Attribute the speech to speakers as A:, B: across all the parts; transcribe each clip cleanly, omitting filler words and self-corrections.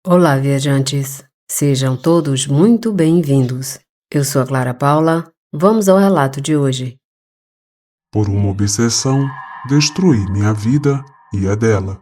A: Olá, viajantes! Sejam todos muito bem-vindos. Eu sou a Clara Paula. Vamos ao relato de hoje.
B: Por uma obsessão, destruí minha vida e a dela.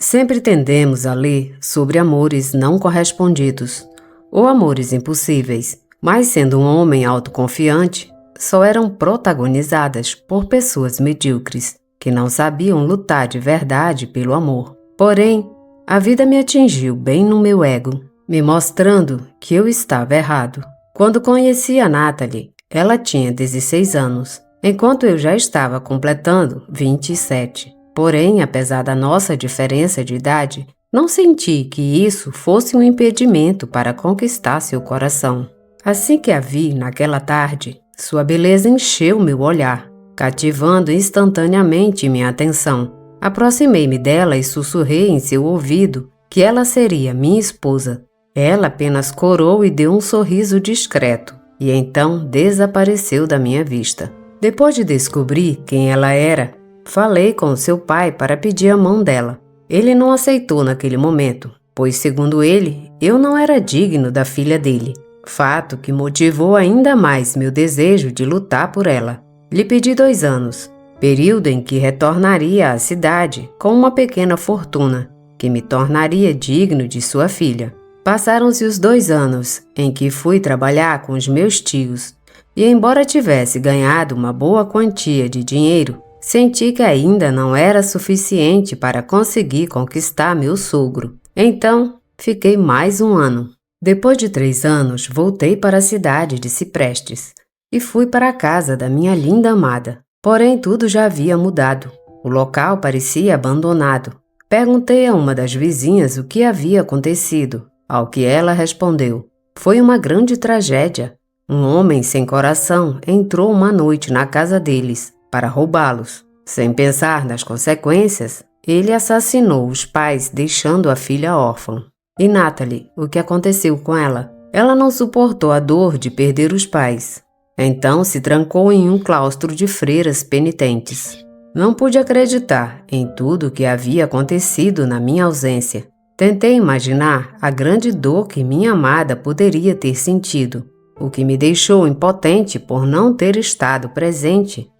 A: Sempre tendemos a ler sobre amores não correspondidos ou amores impossíveis, mas sendo um homem autoconfiante, só eram protagonizadas por pessoas medíocres que não sabiam lutar de verdade pelo amor. Porém, a vida me atingiu bem no meu ego, me mostrando que eu estava errado. Quando conheci a Natalie, ela tinha 16 anos, enquanto eu já estava completando 27. Porém, apesar da nossa diferença de idade, não senti que isso fosse um impedimento para conquistar seu coração. Assim que a vi naquela tarde, sua beleza encheu meu olhar, cativando instantaneamente minha atenção. Aproximei-me dela e sussurrei em seu ouvido que ela seria minha esposa. Ela apenas corou e deu um sorriso discreto, e então desapareceu da minha vista. Depois de descobrir quem ela era, falei com seu pai para pedir a mão dela. Ele não aceitou naquele momento, pois, segundo ele, eu não era digno da filha dele. Fato que motivou ainda mais meu desejo de lutar por ela. Lhe pedi 2 anos, período em que retornaria à cidade com uma pequena fortuna, que me tornaria digno de sua filha. Passaram-se os 2 anos em que fui trabalhar com os meus tios, e embora tivesse ganhado uma boa quantia de dinheiro, senti que ainda não era suficiente para conseguir conquistar meu sogro. Então, fiquei mais 1 ano. Depois de 3 anos, voltei para a cidade de Ciprestes e fui para a casa da minha linda amada. Porém, tudo já havia mudado. O local parecia abandonado. Perguntei a uma das vizinhas o que havia acontecido, ao que ela respondeu: foi uma grande tragédia. Um homem sem coração entrou uma noite na casa deles para roubá-los. Sem pensar nas consequências, ele assassinou os pais, deixando a filha órfã. E Natalie, o que aconteceu com ela? Ela não suportou a dor de perder os pais. Então se trancou em um claustro de freiras penitentes. Não pude acreditar em tudo o que havia acontecido na minha ausência. Tentei imaginar a grande dor que minha amada poderia ter sentido, o que me deixou impotente por não ter estado presente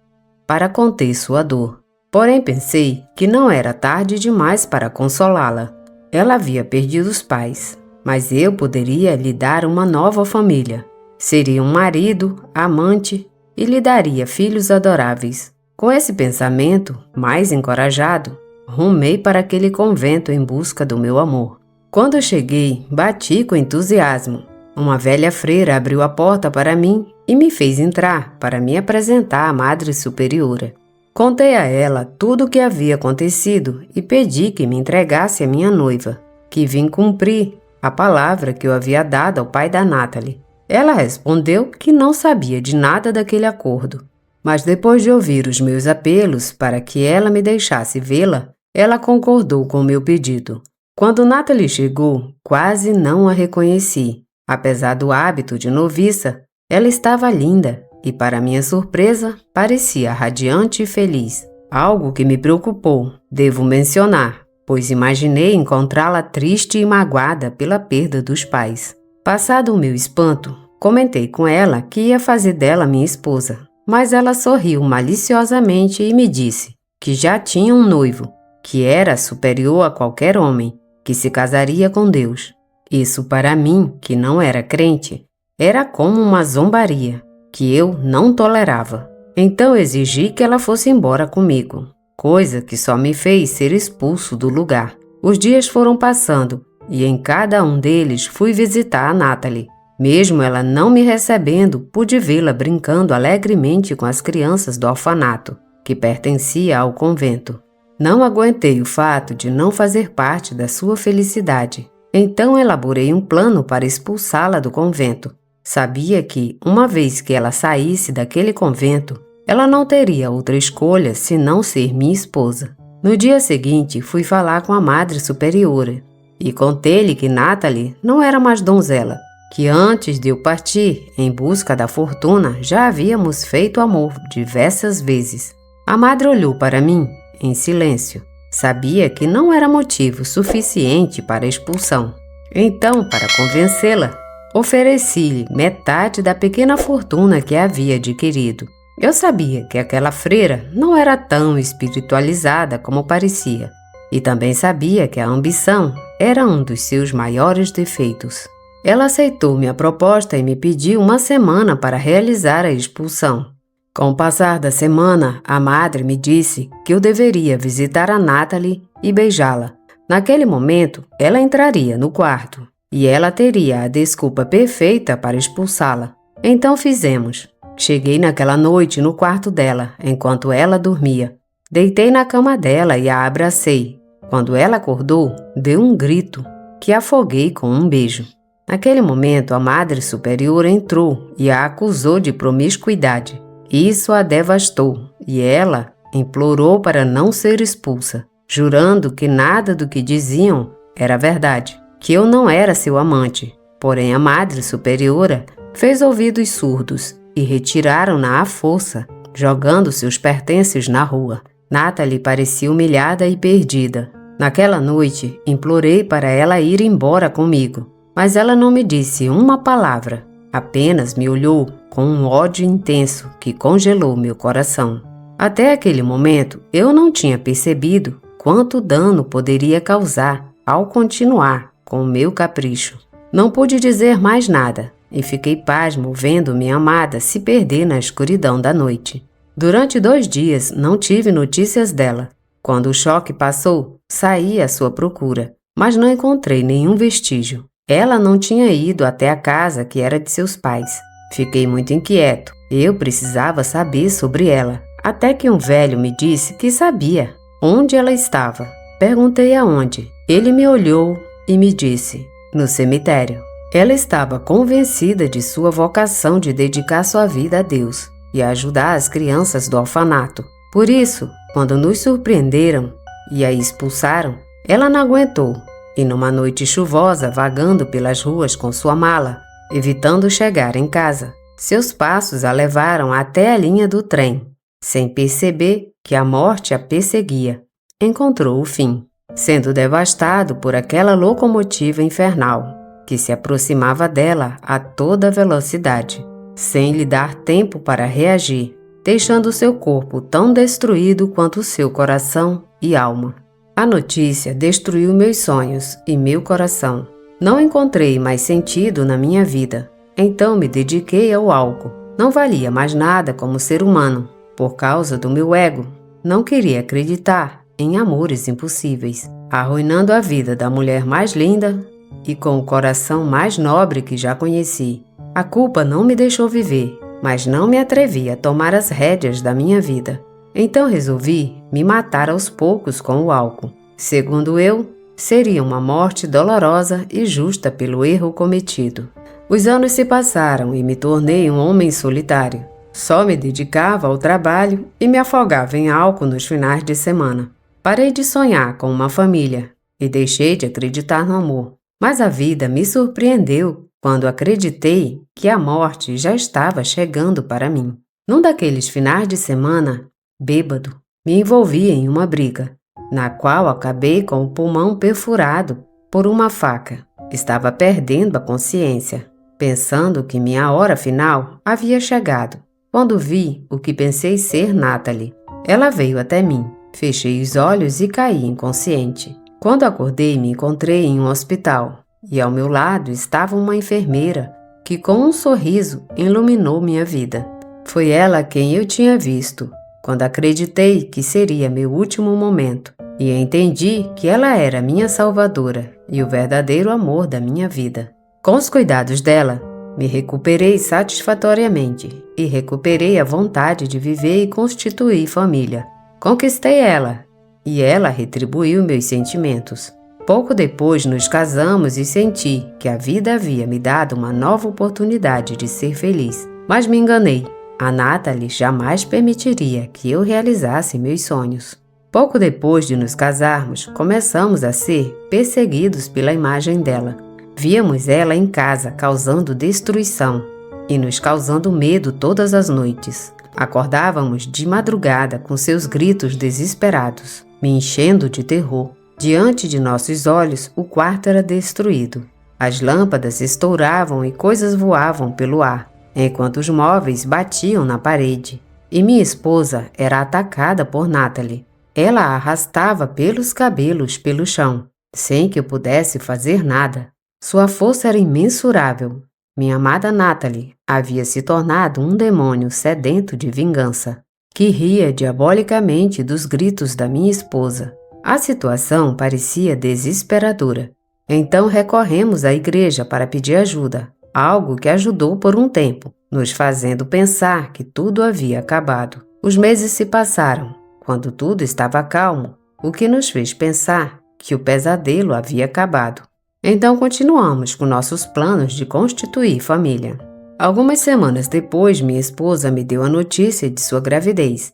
A: para conter sua dor. Porém, pensei que não era tarde demais para consolá-la. Ela havia perdido os pais, mas eu poderia lhe dar uma nova família. Seria um marido, amante e lhe daria filhos adoráveis. Com esse pensamento, mais encorajado, rumei para aquele convento em busca do meu amor. Quando cheguei, bati com entusiasmo. Uma velha freira abriu a porta para mim e me fez entrar para me apresentar à Madre Superiora. Contei a ela tudo o que havia acontecido e pedi que me entregasse a minha noiva, que vim cumprir a palavra que eu havia dado ao pai da Natalie. Ela respondeu que não sabia de nada daquele acordo, mas depois de ouvir os meus apelos para que ela me deixasse vê-la, ela concordou com o meu pedido. Quando Natalie chegou, quase não a reconheci. Apesar do hábito de noviça, ela estava linda e, para minha surpresa, parecia radiante e feliz. Algo que me preocupou, devo mencionar, pois imaginei encontrá-la triste e magoada pela perda dos pais. Passado o meu espanto, comentei com ela que ia fazer dela minha esposa, mas ela sorriu maliciosamente e me disse que já tinha um noivo, que era superior a qualquer homem, que se casaria com Deus. Isso para mim, que não era crente, era como uma zombaria, que eu não tolerava. Então exigi que ela fosse embora comigo, coisa que só me fez ser expulso do lugar. Os dias foram passando e em cada um deles fui visitar a Natalie. Mesmo ela não me recebendo, pude vê-la brincando alegremente com as crianças do orfanato, que pertencia ao convento. Não aguentei o fato de não fazer parte da sua felicidade. Então elaborei um plano para expulsá-la do convento. Sabia que, uma vez que ela saísse daquele convento, ela não teria outra escolha senão ser minha esposa. No dia seguinte, fui falar com a Madre Superiora e contei-lhe que Natalie não era mais donzela, que antes de eu partir em busca da fortuna já havíamos feito amor diversas vezes. A madre olhou para mim em silêncio. Sabia que não era motivo suficiente para a expulsão. Então, para convencê-la, ofereci-lhe metade da pequena fortuna que havia adquirido. Eu sabia que aquela freira não era tão espiritualizada como parecia, e também sabia que a ambição era um dos seus maiores defeitos. Ela aceitou minha proposta e me pediu uma semana para realizar a expulsão. Com o passar da semana, a madre me disse que eu deveria visitar a Natalie e beijá-la. Naquele momento, ela entraria no quarto e ela teria a desculpa perfeita para expulsá-la. Então fizemos. Cheguei naquela noite no quarto dela, enquanto ela dormia. Deitei na cama dela e a abracei. Quando ela acordou, deu um grito, que afoguei com um beijo. Naquele momento, a Madre Superiora entrou e a acusou de promiscuidade. Isso a devastou e ela implorou para não ser expulsa, jurando que nada do que diziam era verdade, que eu não era seu amante. Porém, a Madre Superiora fez ouvidos surdos e retiraram-na à força, jogando seus pertences na rua. Natalie parecia humilhada e perdida. Naquela noite, implorei para ela ir embora comigo, mas ela não me disse uma palavra, apenas me olhou com um ódio intenso que congelou meu coração. Até aquele momento, eu não tinha percebido quanto dano poderia causar ao continuar com o meu capricho. Não pude dizer mais nada e fiquei pasmo vendo minha amada se perder na escuridão da noite. Durante 2 dias não tive notícias dela. Quando o choque passou, saí à sua procura, mas não encontrei nenhum vestígio. Ela não tinha ido até a casa que era de seus pais. Fiquei muito inquieto. Eu precisava saber sobre ela, até que um velho me disse que sabia onde ela estava. Perguntei aonde. Ele me olhou e me disse: no cemitério. Ela estava convencida de sua vocação de dedicar sua vida a Deus e ajudar as crianças do orfanato. Por isso, quando nos surpreenderam e a expulsaram, ela não aguentou e numa noite chuvosa, vagando pelas ruas com sua mala, evitando chegar em casa, seus passos a levaram até a linha do trem. Sem perceber que a morte a perseguia, encontrou o fim, sendo devastado por aquela locomotiva infernal que se aproximava dela a toda velocidade, sem lhe dar tempo para reagir, deixando seu corpo tão destruído quanto seu coração e alma. A notícia destruiu meus sonhos e meu coração. Não encontrei mais sentido na minha vida. Então me dediquei ao álcool. Não valia mais nada como ser humano. Por causa do meu ego, não queria acreditar em amores impossíveis, arruinando a vida da mulher mais linda e com o coração mais nobre que já conheci. A culpa não me deixou viver, mas não me atrevi a tomar as rédeas da minha vida. Então resolvi me matar aos poucos com o álcool. Segundo eu, seria uma morte dolorosa e justa pelo erro cometido. Os anos se passaram e me tornei um homem solitário. Só me dedicava ao trabalho e me afogava em álcool nos finais de semana. Parei de sonhar com uma família e deixei de acreditar no amor. Mas a vida me surpreendeu quando acreditei que a morte já estava chegando para mim. Num daqueles finais de semana, bêbado, me envolvi em uma briga, na qual acabei com o pulmão perfurado por uma faca. Estava perdendo a consciência, pensando que minha hora final havia chegado, quando vi o que pensei ser Natalie. Ela veio até mim, fechei os olhos e caí inconsciente. Quando acordei, me encontrei em um hospital e ao meu lado estava uma enfermeira que com um sorriso iluminou minha vida. Foi ela quem eu tinha visto quando acreditei que seria meu último momento e entendi que ela era minha salvadora e o verdadeiro amor da minha vida. Com os cuidados dela, me recuperei satisfatoriamente e recuperei a vontade de viver e constituir família. Conquistei ela e ela retribuiu meus sentimentos. Pouco depois nos casamos e senti que a vida havia me dado uma nova oportunidade de ser feliz. Mas me enganei. A Natalie jamais permitiria que eu realizasse meus sonhos. Pouco depois de nos casarmos, começamos a ser perseguidos pela imagem dela. Víamos ela em casa causando destruição e nos causando medo todas as noites. Acordávamos de madrugada com seus gritos desesperados. me enchendo de terror. Diante de nossos olhos, o quarto era destruído. As lâmpadas estouravam e coisas voavam pelo ar, enquanto os móveis batiam na parede. E minha esposa era atacada por Natalie. Ela a arrastava pelos cabelos pelo chão, sem que eu pudesse fazer nada. Sua força era imensurável. Minha amada Natalie havia se tornado um demônio sedento de vingança, que ria diabolicamente dos gritos da minha esposa. A situação parecia desesperadora. Então recorremos à igreja para pedir ajuda, algo que ajudou por um tempo, nos fazendo pensar que tudo havia acabado. Os meses se passaram, quando tudo estava calmo, o que nos fez pensar que o pesadelo havia acabado. Então continuamos com nossos planos de constituir família. Algumas semanas depois, minha esposa me deu a notícia de sua gravidez.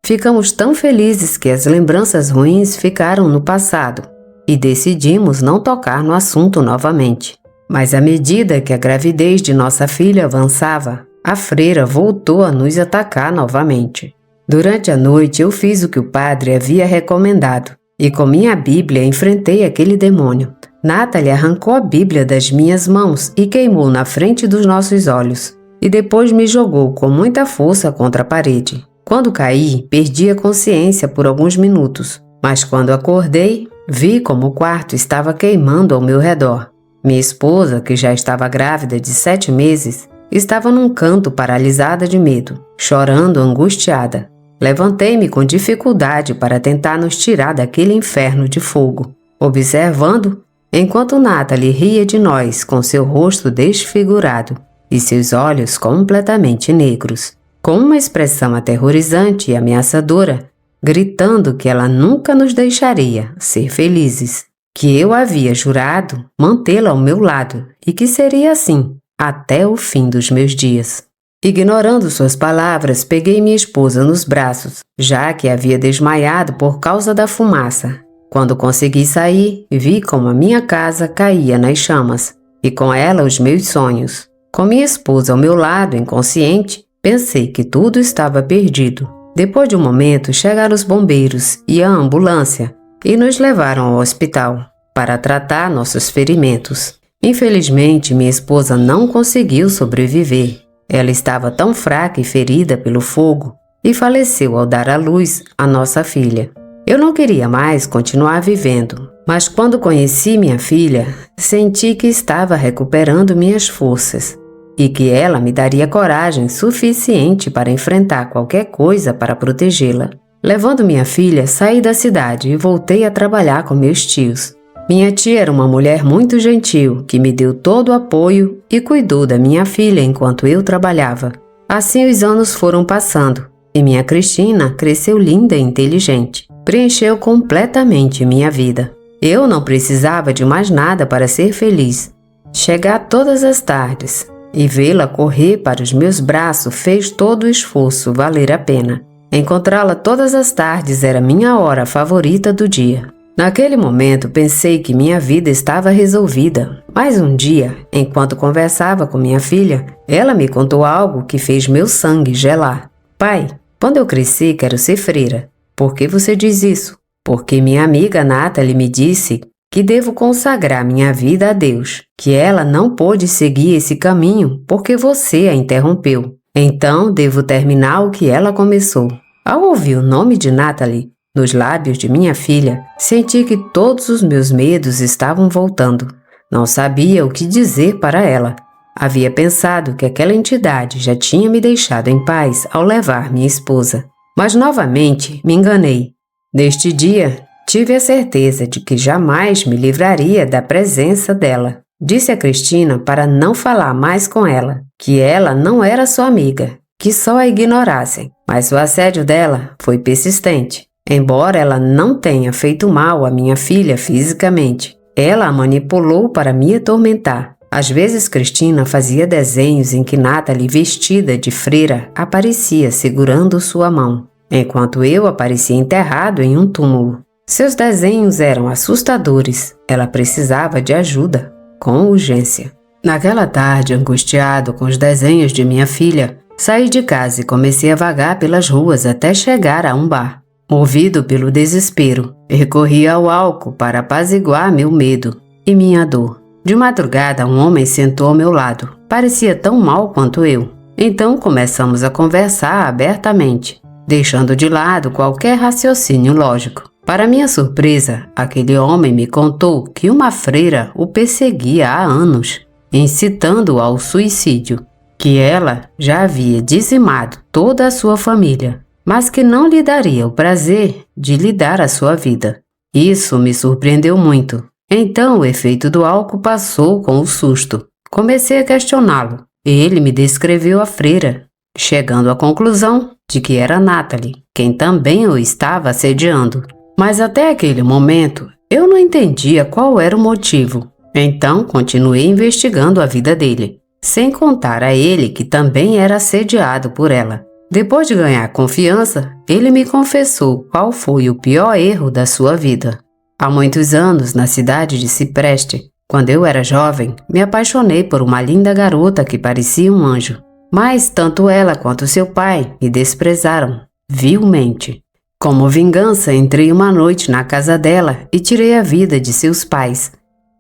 A: Ficamos tão felizes que as lembranças ruins ficaram no passado e decidimos não tocar no assunto novamente. Mas à medida que a gravidez de nossa filha avançava, a freira voltou a nos atacar novamente. Durante a noite eu fiz o que o padre havia recomendado e com minha Bíblia enfrentei aquele demônio. Natalie arrancou a Bíblia das minhas mãos e queimou na frente dos nossos olhos, e depois me jogou com muita força contra a parede. Quando caí, perdi a consciência por alguns minutos, mas quando acordei, vi como o quarto estava queimando ao meu redor. Minha esposa, que já estava grávida de 7 meses, estava num canto paralisada de medo, chorando angustiada. Levantei-me com dificuldade para tentar nos tirar daquele inferno de fogo, observando enquanto Natalie ria de nós com seu rosto desfigurado e seus olhos completamente negros, com uma expressão aterrorizante e ameaçadora, gritando que ela nunca nos deixaria ser felizes, que eu havia jurado mantê-la ao meu lado e que seria assim até o fim dos meus dias. Ignorando suas palavras, peguei minha esposa nos braços, já que havia desmaiado por causa da fumaça. Quando consegui sair, vi como a minha casa caía nas chamas, e com ela os meus sonhos. Com minha esposa ao meu lado, inconsciente, pensei que tudo estava perdido. Depois de um momento, chegaram os bombeiros e a ambulância e nos levaram ao hospital para tratar nossos ferimentos. Infelizmente, minha esposa não conseguiu sobreviver. Ela estava tão fraca e ferida pelo fogo e faleceu ao dar à luz a nossa filha. Eu não queria mais continuar vivendo, mas quando conheci minha filha, senti que estava recuperando minhas forças e que ela me daria coragem suficiente para enfrentar qualquer coisa para protegê-la. Levando minha filha, saí da cidade e voltei a trabalhar com meus tios. Minha tia era uma mulher muito gentil, que me deu todo o apoio e cuidou da minha filha enquanto eu trabalhava. Assim os anos foram passando, e minha Cristina cresceu linda e inteligente. Preencheu completamente minha vida. Eu não precisava de mais nada para ser feliz. Chegar todas as tardes e vê-la correr para os meus braços fez todo o esforço valer a pena. Encontrá-la todas as tardes era minha hora favorita do dia. Naquele momento pensei que minha vida estava resolvida, mas um dia, enquanto conversava com minha filha, ela me contou algo que fez meu sangue gelar. Pai, quando eu cresci quero ser freira. Por que você diz isso? Porque minha amiga Natalie me disse que devo consagrar minha vida a Deus, que ela não pôde seguir esse caminho porque você a interrompeu. Então devo terminar o que ela começou. Ao ouvir o nome de Natalie nos lábios de minha filha, senti que todos os meus medos estavam voltando. Não sabia o que dizer para ela. Havia pensado que aquela entidade já tinha me deixado em paz ao levar minha esposa. Mas novamente me enganei. Neste dia, tive a certeza de que jamais me livraria da presença dela. Disse a Cristina para não falar mais com ela, que ela não era sua amiga, que só a ignorassem. Mas o assédio dela foi persistente. Embora ela não tenha feito mal à minha filha fisicamente, ela a manipulou para me atormentar. Às vezes Cristina fazia desenhos em que Natalie, vestida de freira, aparecia segurando sua mão, enquanto eu aparecia enterrado em um túmulo. Seus desenhos eram assustadores. Ela precisava de ajuda, com urgência. Naquela tarde, angustiado com os desenhos de minha filha, saí de casa e comecei a vagar pelas ruas até chegar a um bar. Movido pelo desespero, recorri ao álcool para apaziguar meu medo e minha dor. De madrugada, um homem sentou ao meu lado. Parecia tão mal quanto eu. Então começamos a conversar abertamente, deixando de lado qualquer raciocínio lógico. Para minha surpresa, aquele homem me contou que uma freira o perseguia há anos, incitando-o ao suicídio, que ela já havia dizimado toda a sua família, mas que não lhe daria o prazer de lhe dar a sua vida. Isso me surpreendeu muito. Então o efeito do álcool passou com o susto. Comecei a questioná-lo. Ele me descreveu a freira, chegando à conclusão de que era Natalie, quem também o estava assediando. Mas até aquele momento, eu não entendia qual era o motivo. Então continuei investigando a vida dele, sem contar a ele que também era assediado por ela. Depois de ganhar confiança, ele me confessou qual foi o pior erro da sua vida. Há muitos anos, na cidade de Cipreste, quando eu era jovem, me apaixonei por uma linda garota que parecia um anjo. Mas tanto ela quanto seu pai me desprezaram, vilmente. Como vingança, entrei uma noite na casa dela e tirei a vida de seus pais,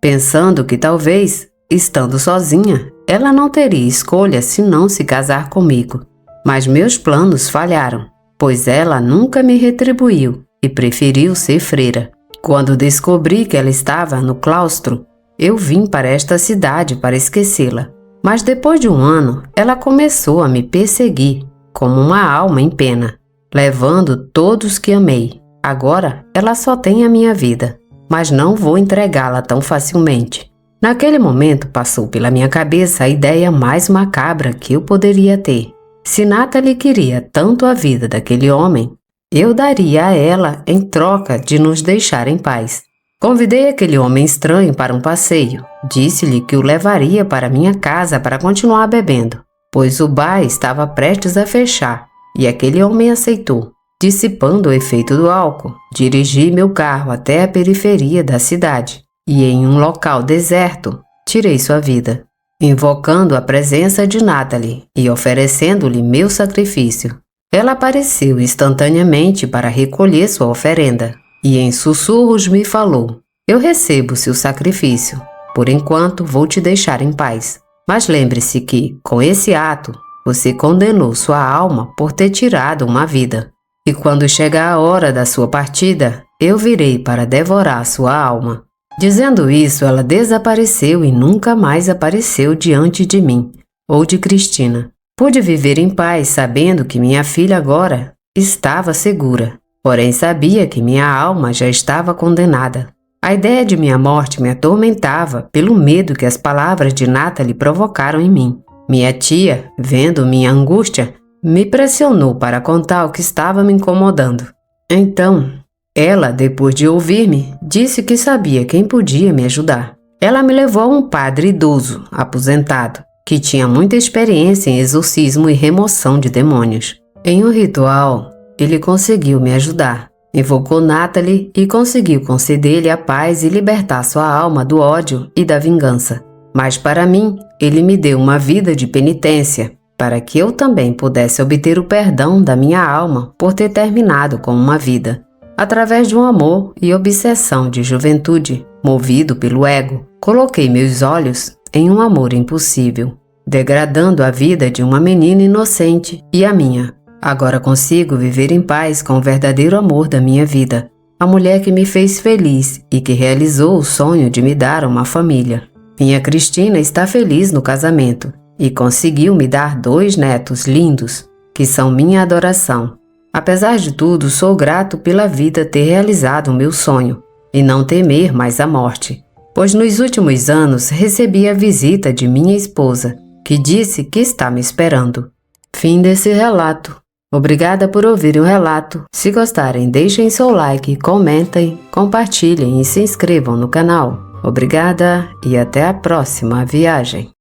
A: pensando que talvez, estando sozinha, ela não teria escolha senão se casar comigo. Mas meus planos falharam, pois ela nunca me retribuiu e preferiu ser freira. Quando descobri que ela estava no claustro, eu vim para esta cidade para esquecê-la. Mas depois de um ano, ela começou a me perseguir, como uma alma em pena, levando todos que amei. Agora, ela só tem a minha vida, mas não vou entregá-la tão facilmente. Naquele momento, passou pela minha cabeça a ideia mais macabra que eu poderia ter. Se Natalie queria tanto a vida daquele homem, eu daria a ela em troca de nos deixar em paz. Convidei aquele homem estranho para um passeio. Disse-lhe que o levaria para minha casa para continuar bebendo, pois o bar estava prestes a fechar, e aquele homem aceitou. Dissipando o efeito do álcool, dirigi meu carro até a periferia da cidade e, em um local deserto, tirei sua vida, invocando a presença de Natalie e oferecendo-lhe meu sacrifício. Ela apareceu instantaneamente para recolher sua oferenda e em sussurros me falou: "Eu recebo seu sacrifício. Por enquanto vou te deixar em paz. Mas lembre-se que, com esse ato, você condenou sua alma por ter tirado uma vida. E quando chegar a hora da sua partida, eu virei para devorar sua alma." Dizendo isso, ela desapareceu e nunca mais apareceu diante de mim ou de Cristina. Pude viver em paz sabendo que minha filha agora estava segura, porém sabia que minha alma já estava condenada. A ideia de minha morte me atormentava pelo medo que as palavras de Natalie provocaram em mim. Minha tia, vendo minha angústia, me pressionou para contar o que estava me incomodando. Então, ela, depois de ouvir-me, disse que sabia quem podia me ajudar. Ela me levou a um padre idoso, aposentado, que tinha muita experiência em exorcismo e remoção de demônios. Em um ritual, ele conseguiu me ajudar. Invocou Natalie e conseguiu conceder-lhe a paz e libertar sua alma do ódio e da vingança. Mas para mim, ele me deu uma vida de penitência, para que eu também pudesse obter o perdão da minha alma por ter terminado com uma vida. Através de um amor e obsessão de juventude, movido pelo ego, coloquei meus olhos em um amor impossível, degradando a vida de uma menina inocente e a minha. Agora consigo viver em paz com o verdadeiro amor da minha vida, a mulher que me fez feliz e que realizou o sonho de me dar uma família. Minha Cristina está feliz no casamento e conseguiu me dar 2 netos lindos, que são minha adoração. Apesar de tudo, sou grato pela vida ter realizado o meu sonho e não temer mais a morte, pois nos últimos anos recebi a visita de minha esposa, que disse que está me esperando. Fim desse relato. Obrigada por ouvir o relato. Se gostarem, deixem seu like, comentem, compartilhem e se inscrevam no canal. Obrigada e até a próxima viagem.